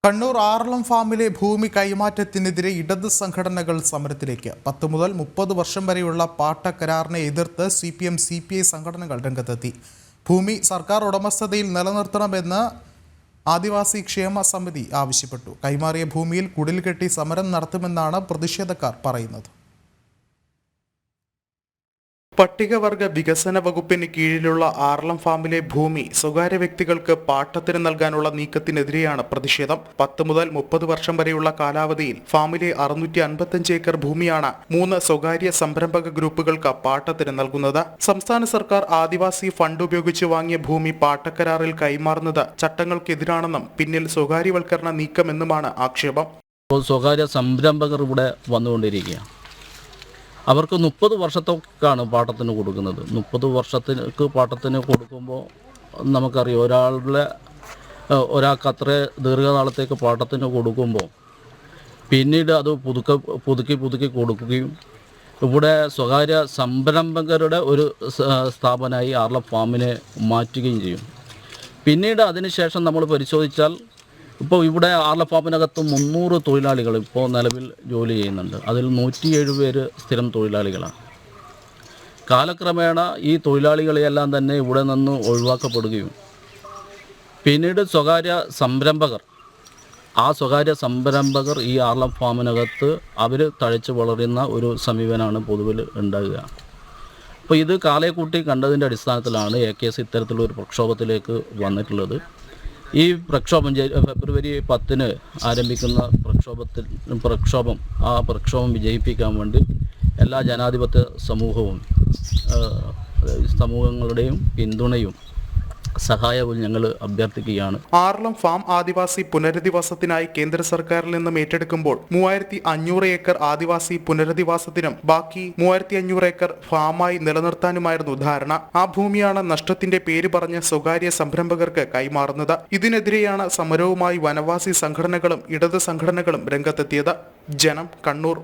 കണ്ണൂർ ആറളം ഫാമിലെ ഭൂമി കൈമാറ്റത്തിനെതിരെ ഇടത് സംഘടനകൾ സമരത്തിലേക്ക്. 10 മുതൽ 30 വർഷം വരെയുള്ള പാട്ട കരാറിനെ എതിർത്ത് CPM CPI സംഘടനകൾ രംഗത്തെത്തി. ഭൂമി സർക്കാർ ഉടമസ്ഥതയിൽ നിലനിർത്തണമെന്ന് ആദിവാസി ക്ഷേമ സമിതി ആവശ്യപ്പെട്ടു. കൈമാറിയ ഭൂമിയിൽ കുടിൽ കെട്ടി സമരം നടത്തുമെന്നാണ് പ്രതിഷേധക്കാർ പറയുന്നത്. പട്ടികവർഗ വികസന വകുപ്പിന് കീഴിലുള്ള ആറളം ഫാമിലെ ഭൂമി സ്വകാര്യ വ്യക്തികൾക്ക് പാട്ടത്തിന് നൽകാനുള്ള നീക്കത്തിനെതിരെയാണ് പ്രതിഷേധം. 10 മുതൽ 30 വർഷം വരെയുള്ള കാലാവധിയിൽ ഫാമിലെ 655 ഏക്കർ ഭൂമിയാണ് 3 സ്വകാര്യ സംരംഭക ഗ്രൂപ്പുകൾക്ക് പാട്ടത്തിന് നൽകുന്നത്. സംസ്ഥാന സർക്കാർ ആദിവാസി ഫണ്ട് ഉപയോഗിച്ച് വാങ്ങിയ ഭൂമി പാട്ടക്കരാറിൽ കൈമാറുന്നത് ചട്ടങ്ങൾക്കെതിരാണെന്നും പിന്നിൽ സ്വകാര്യവൽക്കരണ നീക്കമെന്നുമാണ് ആക്ഷേപം. സ്വകാര്യ സംരംഭകർ ഇവിടെ വന്നുകൊണ്ടിരിക്കുകയാണ്. അവർക്ക് 30 വർഷത്തേക്കാണ് പാട്ടത്തിന് കൊടുക്കുന്നത്. 30 വർഷത്തേക്ക് പാട്ടത്തിന് കൊടുക്കുമ്പോൾ നമുക്കറിയാം, ഒരാൾക്ക് അത്ര ദീർഘകാലത്തേക്ക് പാട്ടത്തിന് കൊടുക്കുമ്പോൾ പിന്നീട് അത് പുതുക്കി കൊടുക്കുകയും ഇവിടെ സ്വകാര്യ സംരംഭകരുടെ ഒരു സ്ഥാപനമായി ആറളം ഫാമിനെ മാറ്റുകയും ചെയ്യും. പിന്നീട് അതിനുശേഷം നമ്മൾ പരിശോധിച്ചാൽ ഇപ്പോൾ ഇവിടെ ആറളം ഫാമിനകത്ത് 300 തൊഴിലാളികൾ ഇപ്പോൾ നിലവിൽ ജോലി ചെയ്യുന്നുണ്ട്. അതിൽ 107 പേര് സ്ഥിരം തൊഴിലാളികളാണ്. കാലക്രമേണ ഈ തൊഴിലാളികളെയെല്ലാം തന്നെ ഇവിടെ നിന്ന് ഒഴിവാക്കപ്പെടുകയും പിന്നീട് സ്വകാര്യ സംരംഭകർ ഈ ആറളം ഫാമിനകത്ത് അവർ തഴച്ച് വളരുന്ന ഒരു സമീപനമാണ് പൊതുവിൽ ഉണ്ടാകുക. അപ്പോൾ ഇത് കാലക്കൂട്ടി കണ്ടതിൻ്റെ അടിസ്ഥാനത്തിലാണ് AKS ഇത്തരത്തിലൊരു പ്രക്ഷോഭത്തിലേക്ക് വന്നിട്ടുള്ളത്. ഈ പ്രക്ഷോഭം ഫെബ്രുവരി 10 ആരംഭിക്കുന്ന പ്രക്ഷോഭം വിജയിപ്പിക്കാൻ വേണ്ടി എല്ലാ ജനാധിപത്യ സമൂഹങ്ങളുടെയും പിന്തുണയും സഹായവും ഞങ്ങൾ അഭ്യർത്ഥിക്കുകയാണ്. ആറളം ഫാം ആദിവാസി പുനരധിവാസത്തിനായി കേന്ദ്ര സർക്കാരിൽ നിന്നും ഏറ്റെടുക്കുമ്പോൾ 3500 ഏക്കർ ആദിവാസി പുനരധിവാസത്തിനും ബാക്കി 3500 ഏക്കർ ഫാമായി നിലനിർത്താനുമായിരുന്നു ധാരണ. ആ ഭൂമിയാണ് നഷ്ടത്തിന്റെ പേര് പറഞ്ഞ് സ്വകാര്യ സംരംഭകർക്ക് കൈമാറുന്നത്. ഇതിനെതിരെയാണ് സമരവുമായി വനവാസി സംഘടനകളും ഇടത് സംഘടനകളും രംഗത്തെത്തിയത്. ജനം, കണ്ണൂർ.